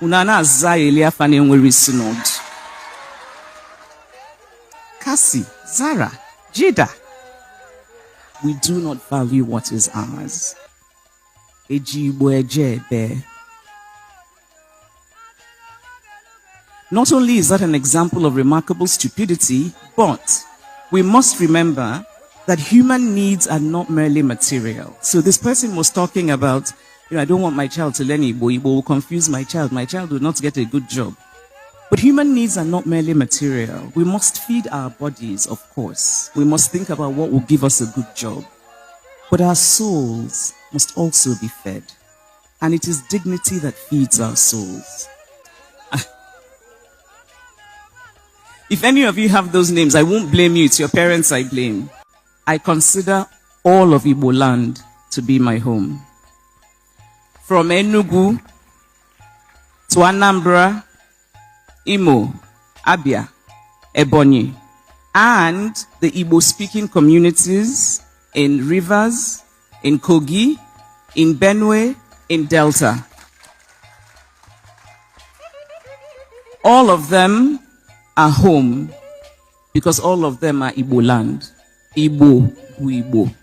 Unana Zaelia Fanenweri Synod. Cassie, Zara, Jada. We do not value what is ours. Not only is that an example of remarkable stupidity, but we must remember that human needs are not merely material. So this person was talking about, I don't want my child to learn Igbo. Igbo will confuse my child. My child will not get a good job. But human needs are not merely material. We must feed our bodies, of course. We must think about what will give us a good job. But our souls must also be fed. And it is dignity that feeds our souls. If any of you have those names, I won't blame you. It's your parents I blame. I consider all of Igbo land to be my home. From Enugu to Anambra, Imo, Abia, Ebonyi, and the Igbo-speaking communities in Rivers, in Kogi, in Benue, in Delta. All of them are home because all of them are Igbo land. Igbo, Igbo.